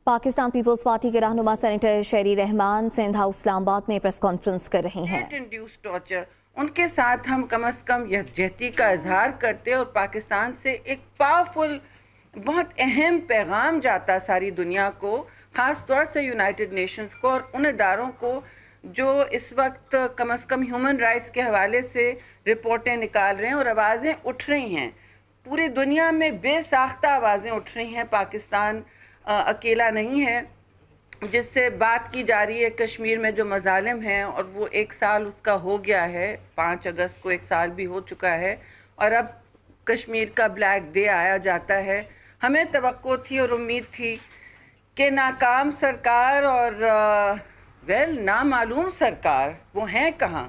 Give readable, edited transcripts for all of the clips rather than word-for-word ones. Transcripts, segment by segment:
Pakistan peoples party के रहनुमा senator शेरी Rahman Sindh house Islamabad में प्रेस कॉन्फ्रेंस कर रही हैं। इंड्यूस टॉर्चर, उनके साथ हम कम से कम यकजहती का इजहार करते और पाकिस्तान से एक पावरफुल, बहुत अहम पैगाम जाता सारी दुनिया को, ख़ास तौर से यूनाइटेड नेशंस को और उन इदारों को जो इस वक्त कम से कम ह्यूमन राइट्स के हवाले से रिपोर्टें निकाल रहे हैं और आवाज़ें उठ रही हैं। पूरी दुनिया में बेसाख्ता आवाज़ें उठ रही हैं। पाकिस्तान अकेला नहीं है, जिससे बात की जा रही है कश्मीर में जो मजालिम हैं, और वो 1 साल उसका हो गया है, 5 अगस्त को 1 साल भी हो चुका है और अब कश्मीर का ब्लैक डे आया जाता है। हमें तवक्को थी और उम्मीद थी कि नाकाम सरकार और नामालूम सरकार वो हैं कहाँ,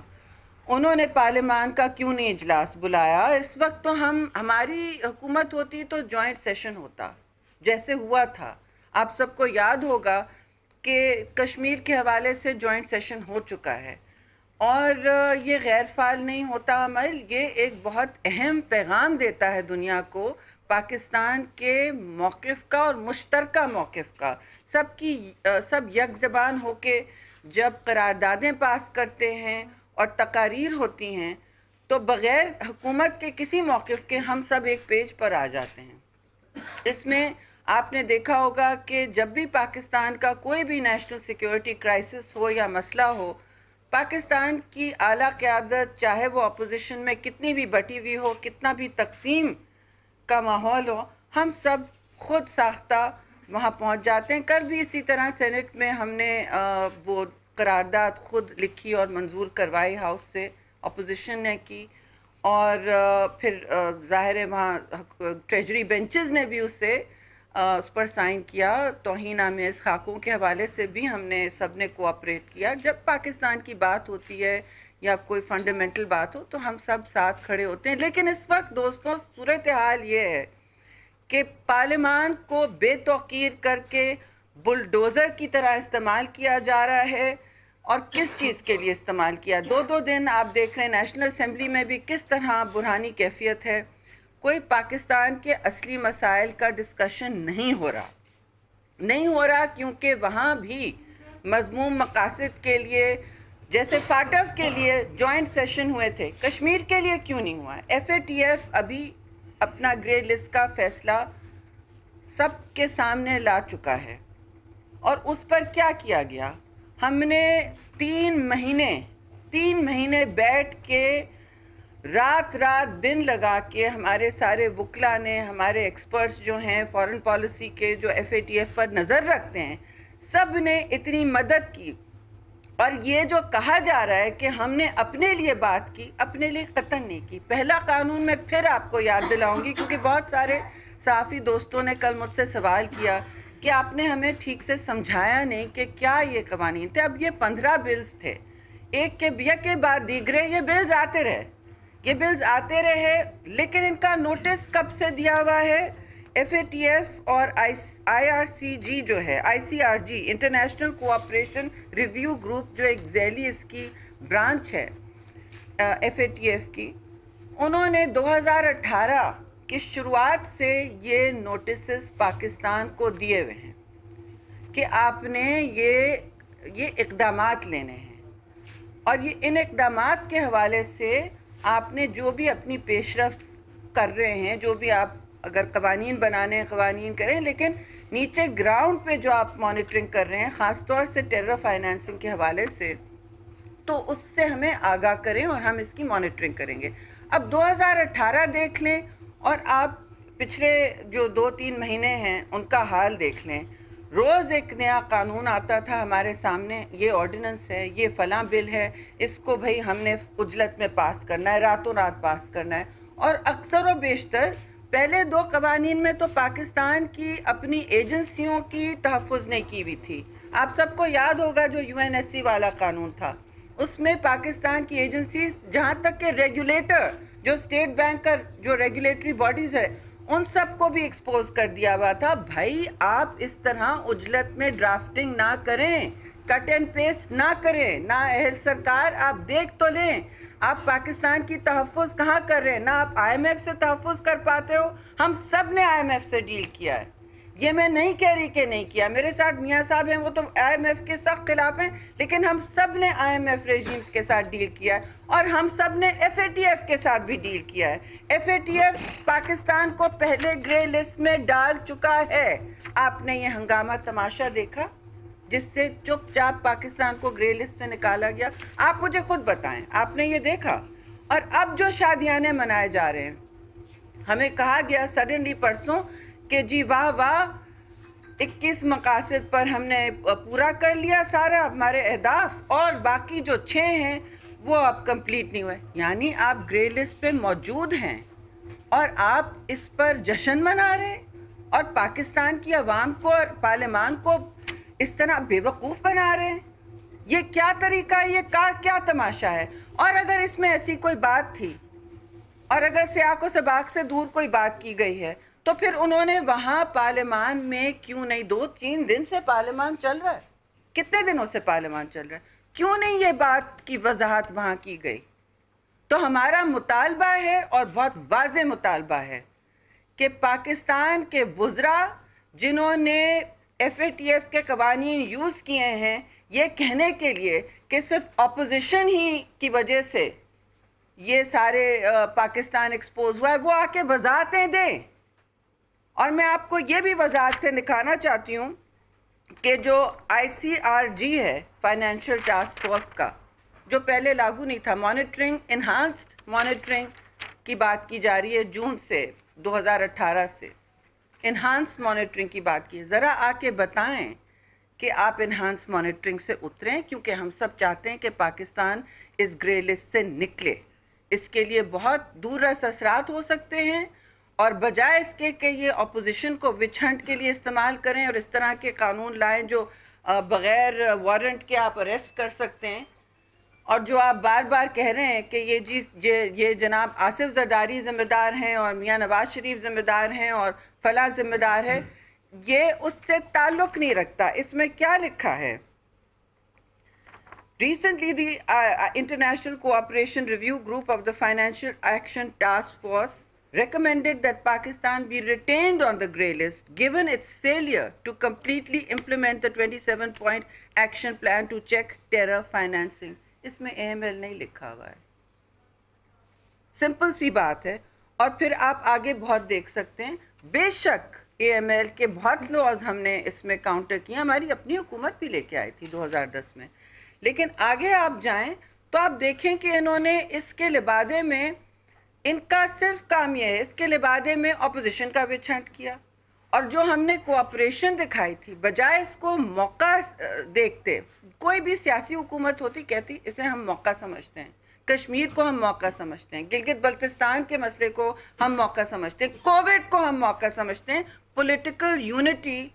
उन्होंने पार्लियामान का क्यों नहीं इजलास बुलाया। इस वक्त तो हमारी हुकूमत होती तो जॉइंट सेशन होता जैसे हुआ था। आप सबको याद होगा कि कश्मीर के हवाले से जॉइंट सेशन हो चुका है और ये गैर फाल नहीं होता अमल। ये एक बहुत अहम पैगाम देता है दुनिया को पाकिस्तान के मौक़िफ़ का और मुश्तरका मौक़िफ़ का। सब यक ज़बान होके जब करारदादें पास करते हैं और तकारीर होती हैं तो बग़ैर हुकूमत के किसी मौक़िफ़ के हम सब एक पेज पर आ जाते हैं। इसमें आपने देखा होगा कि जब भी पाकिस्तान का कोई भी नेशनल सिक्योरिटी क्राइसिस हो या मसला हो, पाकिस्तान की आला क़यादत, चाहे वो अपोजिशन में कितनी भी बटी हुई हो, कितना भी तकसीम का माहौल हो, हम सब खुद साख्ता वहाँ पहुँच जाते हैं। कल भी इसी तरह सेनेट में हमने वो करारदाद खुद लिखी और मंजूर करवाई, हाउस से अपोजिशन ने की, और फिर ज़ाहिर है वहाँ ट्रेजरी बेंचेस ने भी उस पर साइन किया। तौहीन आमेज़ खाकों के हवाले से भी हमने सब ने कोऑपरेट किया। जब पाकिस्तान की बात होती है या कोई फंडामेंटल बात हो तो हम सब साथ खड़े होते हैं। लेकिन इस वक्त दोस्तों सूरत हाल ये है कि पार्लियामान को बेतौकीर करके बुलडोज़र की तरह इस्तेमाल किया जा रहा है। और किस चीज़ के लिए इस्तेमाल किया? 2-2 दिन आप देख रहे हैं नेशनल असेंबली में भी किस तरह बुरहानी कैफियत है। कोई पाकिस्तान के असली मसाइल का डिस्कशन नहीं हो रहा क्योंकि वहाँ भी मज़मूम मकासद के लिए, जैसे फाटफ के लिए जॉइंट सेशन हुए थे, कश्मीर के लिए क्यों नहीं हुआ? FATF अभी अपना ग्रे लिस्ट का फैसला सबके सामने ला चुका है और उस पर क्या किया गया? हमने 3 महीने बैठ के रात दिन लगा के हमारे सारे वकला ने, हमारे एक्सपर्ट्स जो हैं फॉरेन पॉलिसी के, जो FATF पर नज़र रखते हैं, सब ने इतनी मदद की। और ये जो कहा जा रहा है कि हमने अपने लिए बात की, अपने लिए कतई नहीं की। पहला कानून में फिर आपको याद दिलाऊंगी क्योंकि बहुत सारे सहाफ़ी दोस्तों ने कल मुझसे सवाल किया कि आपने हमें ठीक से समझाया नहीं कि क्या ये कवानीन थे। अब ये 15 बिल्स थे, एक के बाद दीगरे ये बिल्स आते रहे, लेकिन इनका नोटिस कब से दिया हुआ है? FATF और IRCG जो है, ICRG international cooperation review group, जो एक ज़ैली इसकी ब्रांच है FATF की, उन्होंने 2018 की शुरुआत से ये नोटिस पाकिस्तान को दिए हुए हैं कि आपने ये इक़दामात लेने हैं। और ये इन इक़दामात के हवाले से आपने जो भी अपनी पेशरफ्त कर रहे हैं, जो भी आप अगर कवानीन बनाने कवानीन करें, लेकिन नीचे ग्राउंड पे जो आप मॉनिटरिंग कर रहे हैं, ख़ास तौर से टेरर फाइनेंसिंग के हवाले से, तो उससे हमें आगाह करें और हम इसकी मॉनिटरिंग करेंगे। अब 2018 देख लें और आप पिछले जो 2-3 महीने हैं उनका हाल देख लें। रोज़ एक नया कानून आता था हमारे सामने, ये ऑर्डिनेंस है, ये फ़लाँ बिल है, इसको भाई हमने उजलत में पास करना है, रातों रात पास करना है। और अक्सर व बेशतर पहले 2 कवानीन में तो पाकिस्तान की अपनी एजेंसियों की तहफ़्फ़ुज़ नहीं की हुई थी। आप सबको याद होगा जो UNSC वाला कानून था, उसमें पाकिस्तान की एजेंसी, जहाँ तक के रेगुलेटर, जो स्टेट बैंक का जो रेगुलेटरी बॉडीज़ है, उन सबको भी एक्सपोज कर दिया हुआ था। भाई आप इस तरह उजलत में ड्राफ्टिंग ना करें, कट एंड पेस्ट ना करें। ना अहल सरकार, आप देख तो लें आप पाकिस्तान की तहफ़्फ़ुज़ कहाँ कर रहे हैं। ना आप IMF से तहफ़्फ़ुज़ कर पाते हो, हम सब ने IMF से डील किया है, یہ میں نہیں کہہ رہی کہ نہیں کیا، میرے ساتھ میاں صاحب ہیں، وہ تو IMF کے سخت خلاف ہیں، لیکن ہم سب نے IMF ریجیمز کے ساتھ ڈیل کیا ہے، اور ہم سب نے FATF کے ساتھ بھی ڈیل کیا ہے۔ FATF پاکستان کو پہلے گرے لسٹ میں ڈال چکا ہے۔ آپ نے یہ ہنگامہ تماشا دیکھا جس سے چپ چاپ پاکستان کو گرے لسٹ سے نکالا گیا؟ آپ مجھے خود بتائیں، آپ نے یہ دیکھا؟ اور اب جو شادیانے منائے جا رہے ہیں، ہمیں کہا گیا سڈنلی پرسوں کہ جی واہ واہ، 21 مقاصد پر ہم نے پورا کر لیا سارا ہمارے اہداف، اور باقی جو 6 ہیں وہ اب کمپلیٹ نہیں ہوئے۔ یعنی آپ گرے لسٹ پہ موجود ہیں اور آپ اس پر جشن منا رہے ہیں، اور پاکستان کی عوام کو اور پارلیمان کو اس طرح بے وقوف بنا رہے ہیں۔ یہ کیا طریقہ ہے؟ یہ کیا تماشا ہے؟ اور اگر اس میں ایسی کوئی بات تھی، اور اگر سیاق و سباق سے دور کوئی بات کی گئی ہے، تو پھر انہوں نے وہاں پارلیمان میں کیوں نہیں، 2-3 دن سے پارلیمان چل رہا ہے، کتنے دنوں سے پارلیمان چل رہا ہے، کیوں نہیں یہ بات کی وضاحت وہاں کی گئی؟ تو ہمارا مطالبہ ہے، اور بہت واضح مطالبہ ہے، کہ پاکستان کے وزراء جنہوں نے FATF کے قوانین یوز کیے ہیں یہ کہنے کے لیے کہ صرف اپوزیشن ہی کی وجہ سے یہ سارے پاکستان ایکسپوز ہوا ہے، وہ آ کے وضاحتیں دیں۔ اور میں آپ کو یہ بھی وضاحت سے دکھانا چاہتی ہوں کہ جو ICRG ہے، فائنینشیل ٹاسک فورس کا، جو پہلے لاگو نہیں تھا، مانیٹرنگ، انہانسڈ مانیٹرنگ کی بات کی جا رہی ہے جون سے، 2018 سے انہانس مانیٹرنگ کی بات کی۔ ذرا آ کے بتائیں کہ آپ انہانس مانیٹرنگ سے اتریں، کیونکہ ہم سب چاہتے ہیں کہ پاکستان اس گرے لسٹ سے نکلے۔ اس کے لیے بہت دور رس اثرات ہو سکتے ہیں، اور بجائے اس کے کہ یہ اپوزیشن کو وچ ہنٹ کے لیے استعمال کریں اور اس طرح کے قانون لائیں جو بغیر وارنٹ کے آپ اریسٹ کر سکتے ہیں، اور جو آپ بار بار کہہ رہے ہیں کہ یہ جناب آصف زرداری ذمہ دار ہیں اور میاں نواز شریف ذمہ دار ہیں اور فلاں ذمہ دار ہے، یہ اس سے تعلق نہیں رکھتا۔ اس میں کیا لکھا ہے؟ Recently, the International Cooperation Review Group of the Financial Action Task Force recommended that Pakistan be retained on the grey list given its failure to completely implement the 27-point action plan to check terror financing. اس میں AML نہیں لکھا ہوا ہے، simple سی بات ہے۔ اور پھر آپ آگے بہت دیکھ سکتے ہیں، بے شک AML کے بہت لاز ہم نے اس میں کاؤنٹر کیا، ہماری اپنی حکومت بھی لے کے آئی تھی 2010 میں، لیکن آگے آپ جائیں تو آپ دیکھیں کہ انہوں نے اس کے لبادے میں، ان کا صرف کام یہ ہے، اس کے لبادے میں اپوزیشن کا وچ ہنٹ کیا، اور جو ہم نے کوآپریشن دکھائی تھی بجائے اس کو موقع دیکھتے، کوئی بھی سیاسی حکومت ہوتی کہتی اسے ہم موقع سمجھتے ہیں، کشمیر کو ہم موقع سمجھتے ہیں، گلگت بلتستان کے مسئلے کو ہم موقع سمجھتے ہیں، کووڈ کو ہم موقع سمجھتے ہیں، پولیٹیکل یونٹی،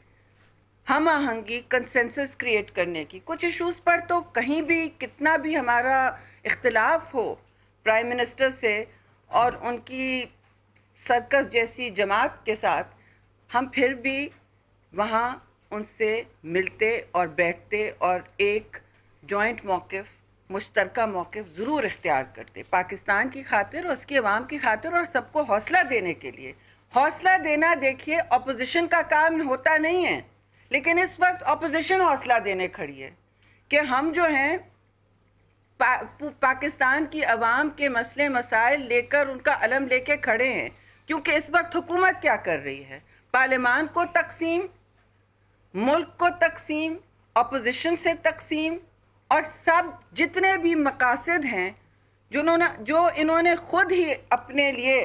ہم آہنگی، کنسنسس کریٹ کرنے کی۔ کچھ ایشوز پر تو کہیں بھی کتنا بھی ہمارا اختلاف ہو پرائم منسٹر سے اور ان کی سرکس جیسی جماعت کے ساتھ، ہم پھر بھی وہاں ان سے ملتے اور بیٹھتے اور ایک جوائنٹ موقف، مشترکہ موقف ضرور اختیار کرتے، پاکستان کی خاطر اور اس کی عوام کی خاطر، اور سب کو حوصلہ دینے کے لیے۔ حوصلہ دینا، دیکھیے اپوزیشن کا کام ہوتا نہیں ہے، لیکن اس وقت اپوزیشن حوصلہ دینے کھڑی ہے کہ ہم جو ہیں پاکستان کی عوام کے مسئلے مسائل لے کر، ان کا علم لے کے کھڑے ہیں، کیونکہ اس وقت حکومت کیا کر رہی ہے؟ پارلیمان کو تقسیم، ملک کو تقسیم، اپوزیشن سے تقسیم، اور سب جتنے بھی مقاصد ہیں جو انہوں نے خود ہی اپنے لیے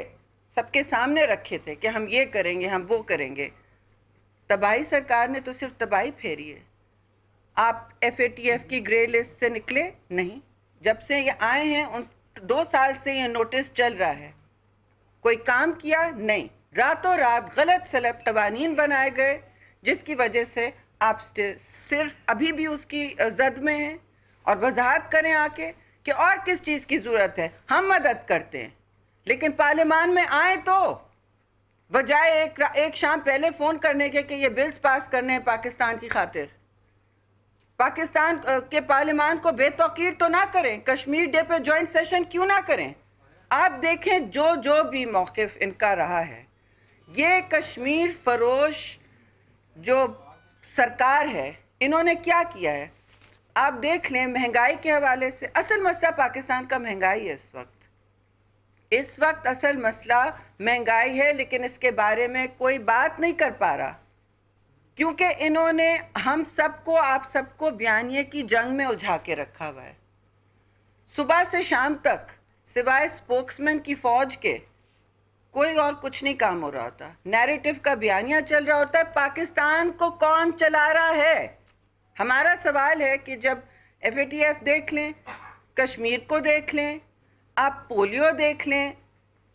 سب کے سامنے رکھے تھے کہ ہم یہ کریں گے، ہم وہ کریں گے، تباہی سرکار نے تو صرف تباہی پھیری ہے۔ آپ FATF کی گرے لسٹ سے نکلے نہیں، جب سے یہ آئے ہیں 2 سال سے یہ نوٹس چل رہا ہے، کوئی کام کیا نہیں، راتوں رات غلط سلط قوانین بنائے گئے جس کی وجہ سے آپ صرف ابھی بھی اس کی زد میں ہیں۔ اور وضاحت کریں آ کے کہ اور کس چیز کی ضرورت ہے، ہم مدد کرتے ہیں، لیکن پارلیمان میں آئیں تو بجائے ایک شام پہلے فون کرنے کے کہ یہ بلز پاس کرنے ہیں پاکستان کی خاطر، پاکستان کے پارلیمان کو بے توقیر تو نہ کریں، کشمیر ڈے پہ جوائنٹ سیشن کیوں نہ کریں۔ آپ دیکھیں جو بھی موقف ان کا رہا ہے، یہ کشمیر فروش جو सरकार है इन्होंने क्या किया है, आप देख लें। महंगाई के हवाले से असल मसला पाकिस्तान का महंगाई है इस वक्त असल मसला महंगाई है, लेकिन इसके बारे में कोई बात नहीं कर पा रहा, क्योंकि इन्होंने हम सबको, आप सबको बयानिए की जंग में उलझा के रखा हुआ है। सुबह से शाम तक सिवाय स्पोक्समैन की फौज के कोई और कुछ नहीं काम हो रहा होता। नैरेटिव का बयानिया चल रहा होता है। पाकिस्तान को कौन चला रहा है? हमारा सवाल है कि जब FATF देख लें, कश्मीर को देख लें, आप पोलियो देख लें,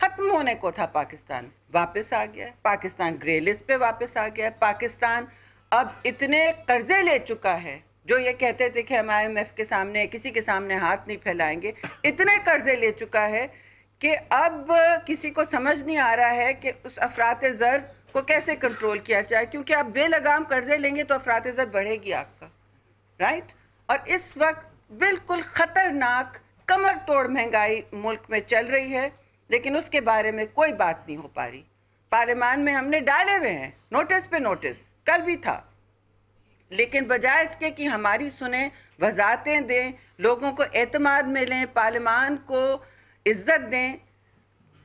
खत्म होने को था पाकिस्तान, वापस आ गया है। पाकिस्तान ग्रे लिस्ट पे वापस आ गया है। पाकिस्तान अब इतने कर्जे ले चुका है, जो ये कहते थे कि हम IMF के सामने, किसी के सामने हाथ नहीं फैलाएंगे, इतने कर्जे ले चुका है कि अब किसी को समझ नहीं आ रहा है कि उस अफरात ज़र को कैसे कंट्रोल किया जाए, क्योंकि आप बेलगाम कर्जे लेंगे तो अफरात ज़र बढ़ेगी आपका, राइट। और इस वक्त बिल्कुल ख़तरनाक कमर तोड़ महंगाई मुल्क में चल रही है, लेकिन उसके बारे में कोई बात नहीं हो पा रही। पार्लियामान में हमने डाले हुए हैं नोटिस पे नोटिस, कल भी था, लेकिन बजाय इसके कि हमारी सुने, वजाहतें दें, लोगों को एतमाद में लें, पार्लियामान को इज्जत दें,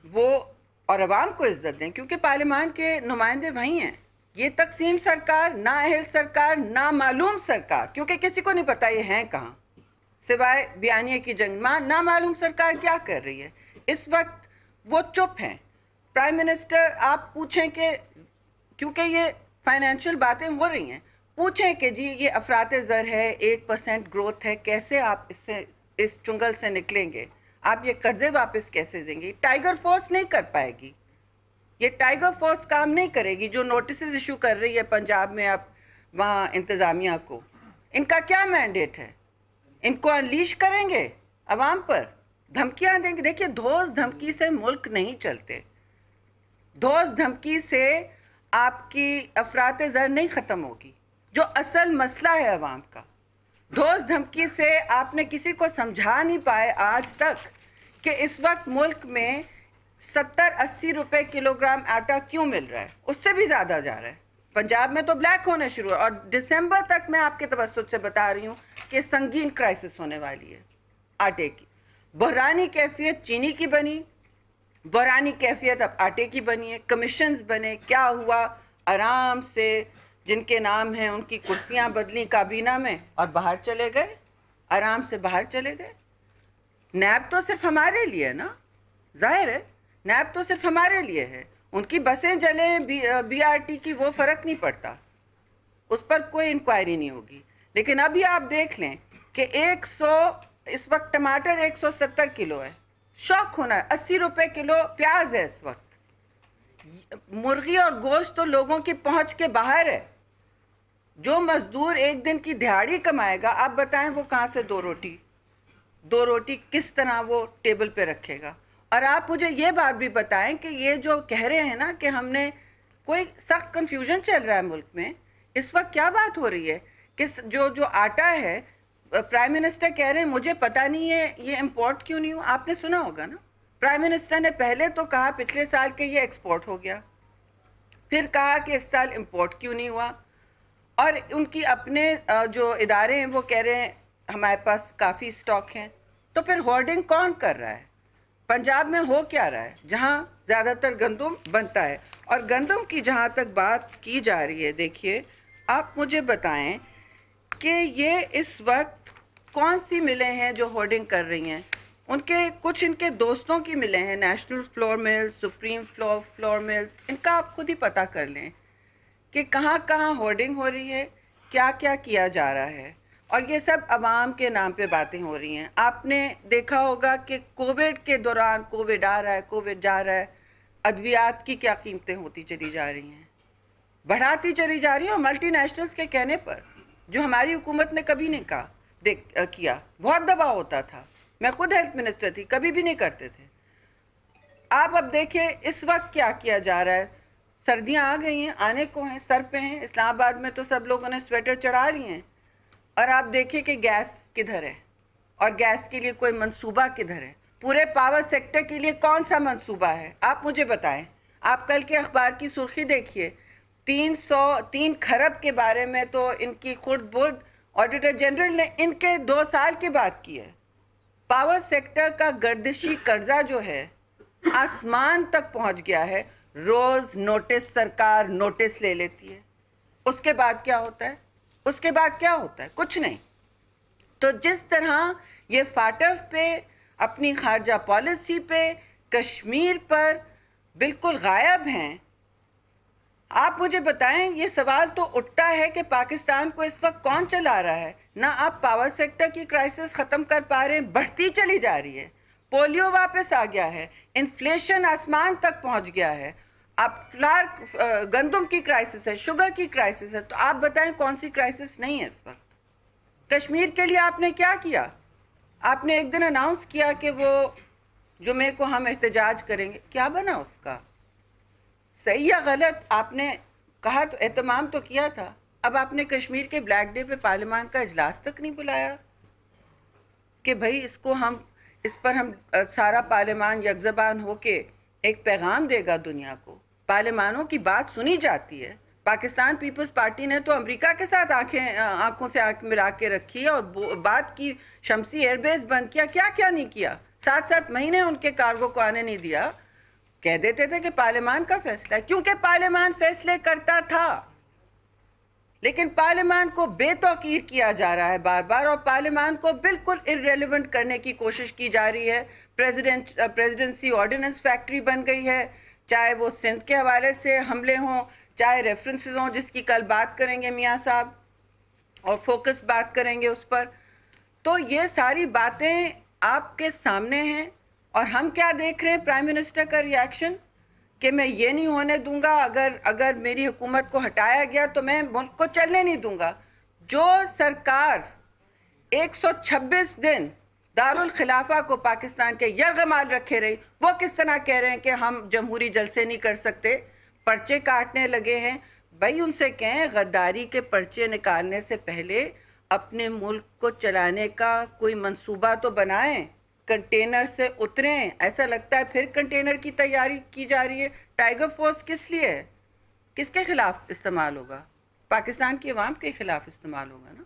वो और अवाम को इज्जत दें, क्योंकि पार्लियामान के नुमाइंदे वही हैं। ये तकसीम सरकार, नाअहल सरकार, ना मालूम सरकार, क्योंकि किसी को नहीं पता ये हैं कहाँ, सिवाय बयानिए की जंग में। ना मालूम सरकार क्या कर रही है इस वक्त? वो चुप हैं। प्राइम मिनिस्टर, आप पूछें कि, क्योंकि ये फाइनेंशियल बातें हो रही हैं, पूछें कि जी ये अफरात ज़र है, 1% ग्रोथ है, कैसे आप इससे, इस चुंगल से निकलेंगे? आप ये कर्जे वापस कैसे देंगे? टाइगर फोर्स नहीं कर पाएगी, ये टाइगर फोर्स काम नहीं करेगी जो नोटिस इशू कर रही है पंजाब में। आप वहाँ इंतज़ामिया को, इनका क्या मैंडेट है? इनको अनलीश करेंगे अवाम पर, धमकियाँ देंगे? देखिए, धोस धमकी से मुल्क नहीं चलते, धोस धमकी से आपकी अफरात ज़र नहीं ख़त्म होगी, जो असल मसला है अवाम का। धोस धमकी से आपने किसी को समझा नहीं पाए आज तक कि इस वक्त मुल्क में 70-80 रुपए किलोग्राम आटा क्यों मिल रहा है, उससे भी ज़्यादा जा रहा है। पंजाब में तो ब्लैक होने शुरू है, और दिसंबर तक मैं आपके तवज्जुह से बता रही हूँ कि संगीन क्राइसिस होने वाली है आटे की। बहरानी कैफियत चीनी की बनी, बहरानी कैफियत अब आटे की बनी है। कमीशंस बने, क्या हुआ? आराम से जिनके नाम हैं उनकी कुर्सियां बदली काबीना में और बाहर चले गए, आराम से बाहर चले गए। नैब तो सिर्फ हमारे लिए ना, जाहिर है नैब तो सिर्फ हमारे लिए है। उनकी बसें जलें, BRT की, वो फ़र्क नहीं पड़ता, उस पर कोई इंक्वायरी नहीं होगी। लेकिन अभी आप देख लें कि 100, इस वक्त टमाटर 170 किलो है, शौक होना है। 80 रुपए किलो प्याज है इस वक्त। मुर्गी और गोश्त तो लोगों की पहुंच के बाहर है। जो मजदूर एक दिन की दिहाड़ी कमाएगा, आप बताएं वो कहाँ से दो रोटी किस तरह वो टेबल पे रखेगा? और आप मुझे ये बात भी बताएं कि ये जो कह रहे हैं ना कि हमने, कोई सख्त कंफ्यूजन चल रहा है मुल्क में इस वक्त। क्या बात हो रही है कि जो आटा है, प्राइम मिनिस्टर कह रहे हैं मुझे पता नहीं है ये इंपोर्ट क्यों नहीं हुआ। आपने सुना होगा ना, प्राइम मिनिस्टर ने पहले तो कहा पिछले साल के ये एक्सपोर्ट हो गया, फिर कहा कि इस साल इंपोर्ट क्यों नहीं हुआ, और उनकी अपने जो इदारे हैं वो कह रहे हैं हमारे पास काफ़ी स्टॉक हैं। तो फिर होर्डिंग कौन कर रहा है? पंजाब में हो क्या रहा है, जहाँ ज़्यादातर गंदम बनता है? और गंदम की जहाँ तक बात की जा रही है, देखिए आप मुझे बताएं कि ये इस वक्त कौन सी मिलें हैं जो होर्डिंग कर रही हैं? उनके कुछ इनके दोस्तों की मिलें हैं, national flour mills, supreme flour mills. इनका आप खुद ही पता कर लें कि कहाँ कहाँ होर्डिंग हो रही है, क्या क्या किया जा रहा है। और ये सब अवाम के नाम पे बातें हो रही हैं। आपने देखा होगा कि कोविड के दौरान, कोविड आ रहा है, कोविड जा रहा है, अद्वियात की क्या कीमतें होती चली जा रही हैं, बढ़ाती चली जा रही है। और मल्टी नेशनल्स के कहने पर, जो हमारी हुकूमत ने कभी नहीं किया, बहुत दबाव होता था। मैं खुद हेल्थ मिनिस्टर थी, कभी भी नहीं करते थे। आप अब देखिए इस वक्त क्या किया जा रहा है। सर्दियाँ आ गई हैं, आने को हैं, सर पे हैं। इस्लामाबाद में तो सब लोगों ने स्वेटर चढ़ा लिए हैं। और आप देखिए कि गैस किधर है, और गैस के लिए कोई मंसूबा किधर है? पूरे पावर सेक्टर के लिए कौन सा मंसूबा है? आप मुझे बताएं। आप कल के अखबार की सुर्खी देखिए 303 खरब के बारे में तो इनकी खुद बुद ऑडिटर जनरल ने इनके 2 साल की बात की है। पावर सेक्टर का गर्दिशी कर्जा जो है आसमान तक पहुंच गया है। रोज नोटिस, सरकार नोटिस ले लेती है, उसके बाद क्या होता है? उसके बाद क्या होता है? कुछ नहीं। तो जिस तरह ये फाटफ पे, अपनी खारजा पॉलिसी पे, कश्मीर पर बिल्कुल गायब हैं, आप मुझे बताएं, ये सवाल तो उठता है कि पाकिस्तान को इस वक्त कौन चला रहा है? ना आप पावर सेक्टर की क्राइसिस खत्म कर पा रहे हैं, बढ़ती चली जा रही है। पोलियो वापस आ गया है, इन्फ्लेशन आसमान तक पहुंच गया है, अब गंदम की क्राइसिस है, शुगर की क्राइसिस है। तो आप बताएं कौन सी क्राइसिस नहीं है इस वक्त? कश्मीर के लिए आपने क्या किया? आपने एक दिन अनाउंस किया कि वो जुमे को हम एहतजाज करेंगे, क्या बना उसका? सही या गलत? आपने कहा तो एहतमाम तो किया था, अब आपने कश्मीर के ब्लैक डे पे पार्लियामान का इजलास तक नहीं बुलाया कि भाई इस पर हम सारा पार्लियामान यकज़बान होके एक पैगाम देगा दुनिया को। पार्लियामानों की बात सुनी जाती है। पाकिस्तान पीपल्स पार्टी ने तो अमेरिका के साथ आंखों से आंख मिला के रखी है और बात की, शमसी एयरबेस बंद किया, क्या क्या नहीं किया। 7-7 महीने उनके कार्गो को आने नहीं दिया। कह देते थे कि पार्लियामान का फैसला है, क्योंकि पार्लियामान फैसले करता था, लेकिन पार्लियामान को बेतौकीर किया जा रहा है बार बार, और पार्लियामान को बिल्कुल इररेलेवेंट करने की कोशिश की जा रही है। प्रेसिडेंसी ऑर्डिनेंस फैक्ट्री बन गई है, चाहे वो सिंध के हवाले से हमले हों, चाहे रेफरेंसेस हों, जिसकी कल बात करेंगे मियाँ साहब, और फोकस बात करेंगे उस पर। तो ये सारी बातें आपके सामने हैं, और हम क्या देख रहे हैं? प्राइम मिनिस्टर का रिएक्शन कि मैं ये नहीं होने दूंगा, अगर मेरी हुकूमत को हटाया गया तो मैं मुल्क को चलने नहीं दूंगा। जो सरकार 126 दिन दारुल खिलाफा को पाकिस्तान के यरगमाल रखे रही, वो किस तरह कह रहे हैं कि हम जमहूरी जलसे नहीं कर सकते, पर्चे काटने लगे हैं। भाई उनसे कहें गद्दारी के पर्चे निकालने से पहले अपने मुल्क को चलाने का कोई मंसूबा तो बनाएं, कंटेनर से उतरें। ऐसा लगता है फिर कंटेनर की तैयारी की जा रही है। टाइगर फोर्स किस लिए है? किसके खिलाफ इस्तेमाल होगा? पाकिस्तान की आवाम के खिलाफ इस्तेमाल होगा ना।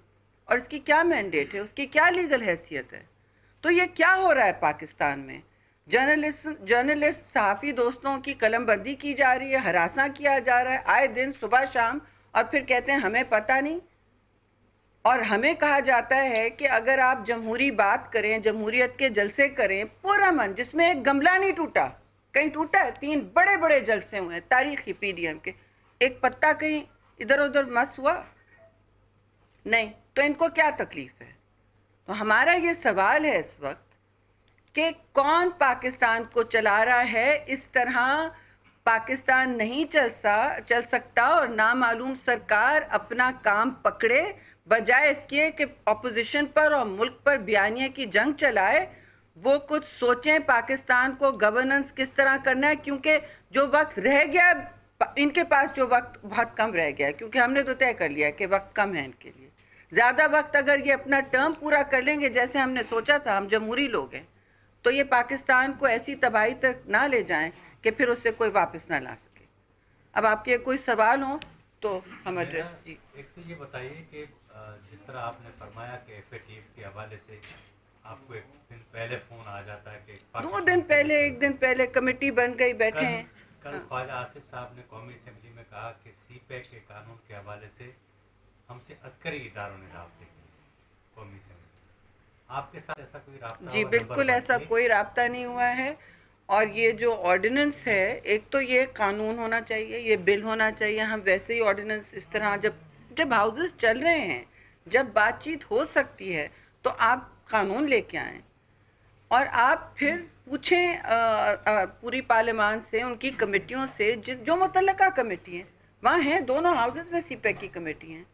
और इसकी क्या मैंडेट है, उसकी क्या लीगल हैसियत है? तो ये क्या हो रहा है पाकिस्तान में? जर्नलिस्ट सहाफ़ी दोस्तों की कलमबंदी की जा रही है, हरासा किया जा रहा है आए दिन सुबह शाम, और फिर कहते हैं हमें पता नहीं। और हमें कहा जाता है कि अगर आप जमहूरी बात करें, जमहूरियत के जलसे करें पूरा मन, जिसमें एक गमला नहीं टूटा, कहीं टूटा है? 3 बड़े बड़े जलसे हुए हैं तारीखी पीडीएम के, एक पत्ता कहीं इधर उधर मस हुआ नहीं। तो इनको क्या तकलीफ है? तो हमारा ये सवाल है इस वक्त कि कौन पाकिस्तान को चला रहा है? इस तरह पाकिस्तान नहीं चल सकता, और नामालूम सरकार अपना काम पकड़े, बजाय इसके कि अपोजिशन पर और मुल्क पर बयानिया की जंग चलाए, वो कुछ सोचें पाकिस्तान को गवर्नेंस किस तरह करना है। क्योंकि जो वक्त रह गया, इनके पास जो वक्त बहुत कम रह गया है, क्योंकि हमने तो तय कर लिया कि वक्त कम है इनके लिए। ज़्यादा वक्त अगर ये अपना टर्म पूरा कर लेंगे जैसे हमने सोचा था, हम जमहूरी लोग हैं, तो ये पाकिस्तान को ऐसी तबाही तक ना ले जाएं कि फिर उससे कोई वापस ना ला सके। अब आपके कोई सवाल हो तो हम एड्रेस। जी, एक तो ये बताइए कि जिस तरह आपने फरमाया कि FATF के हवाले से आपको एक दिन पहले फोन आ जाता है कि 2 दिन पहले, 1 दिन पहले कमेटी बन गई, बैठे हैं। कल ख्वाजा आसिफ साहब ने कौमी असेंबली में कहा कि CPEC के कानून के हवाले से हमसे अस्करी इदारों ने राब्ते किए कौमी असेंबली। आपके साथ ऐसा कोई राब्ता? जी बिल्कुल, ऐसा कोई राब्ता नहीं हुआ है। और ये जो ऑर्डिनेंस है, एक तो ये कानून होना चाहिए, ये बिल होना चाहिए। हम वैसे ही ऑर्डिनेंस इस तरह जब हाउसेस चल रहे हैं, जब बातचीत हो सकती है, तो आप कानून लेके आएँ और आप फिर पूछें पूरी पार्लियामान से, उनकी कमेटियों से, जो मुतल्लका कमेटी हैं वहाँ हैं, दोनों हाउसेस में CPEC की कमेटी हैं।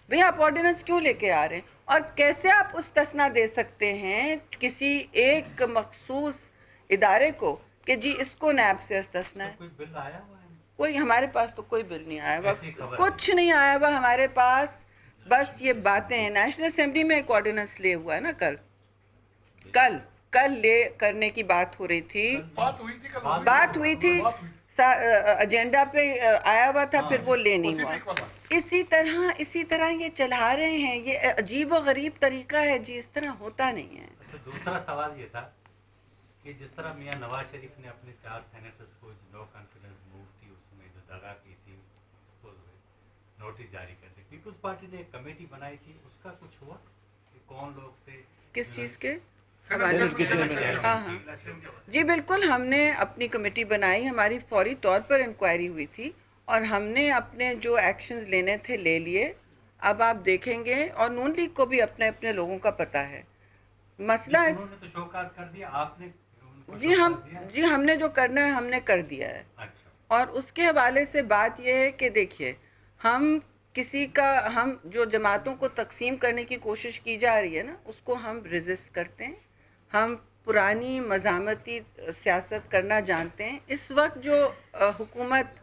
भाई आप ऑर्डिनेंस क्यों लेके आ रहे हैं? और कैसे आप उस्तना दे सकते हैं किसी एक मखसूस इदारे को कि जी इसको नैब से इस्तना है? कोई बिल आया हुआ है? कोई हमारे पास तो कोई बिल नहीं आया हुआ, कुछ नहीं आया हुआ हमारे पास। बस ये बातें हैं। नेशनल असेंबली में एक ऑर्डिनेंस ले हुआ है ना, कल ले करने की बात हो रही थी, बात हुई थी। ایجنڈا پہ آیا ہوا تھا پھر وہ لے نہیں ہوا. اسی طرح یہ چلا رہے ہیں. یہ عجیب و غریب طریقہ ہے جی, اس طرح ہوتا نہیں ہے. اچھا, دوسرا سوال یہ تھا کہ جس طرح میاں نواز شریف نے اپنے 4 سینیٹرز کو نو کانفیڈنس موو تھی, اس میں جو دغا کی تھی, ایکسپوز ہوئے, نوٹس جاری کر دی. پیپلز پارٹی نے ایک کمیٹی بنائی تھی, اس کا کچھ ہوا کہ کون لوگ تھے کس چیز کے؟ جی بالکل, ہم نے اپنی کمیٹی بنائی, ہماری فوری طور پر انکوائری ہوئی تھی اور ہم نے اپنے جو ایکشنز لینے تھے لے لیے. اب آپ دیکھیں گے, اور نون لیگ کو بھی اپنے اپنے لوگوں کا پتہ ہے. مسئلہ جی ہم نے جو کرنا ہے ہم نے کر دیا ہے. اور اس کے حوالے سے بات یہ ہے کہ دیکھیے, ہم جو جماعتوں کو تقسیم کرنے کی کوشش کی جا رہی ہے نا, اس کو ہم ریزسٹ کرتے ہیں. ہم پرانی مزاحمتی سیاست کرنا جانتے ہیں. اس وقت جو حکومت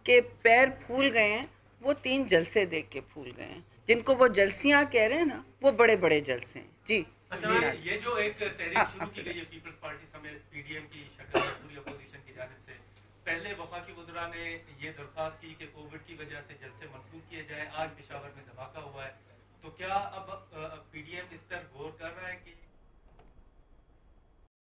کے پیر پھول گئے ہیں وہ 3 جلسے دیکھ کے پھول گئے ہیں, جن کو وہ جلسیاں کہہ رہے ہیں نا, وہ بڑے بڑے جلسے ہیں. جی اچھا, یہ جو ایک تحریک شروع کی گئی ہے پیپلز پارٹی سمیت پی ڈی ایم کی شکل میں پوری اپوزیشن کی جانب سے, پہلے وفاقی وزراء نے یہ درخواست کی کہ کووڈ کی وجہ سے جلسے منسوخ کیے جائیں. آج پشاور میں دھماکہ ہوا ہے, تو کیا اب پی ڈی ایم اس پر غور کر رہا ہے کہ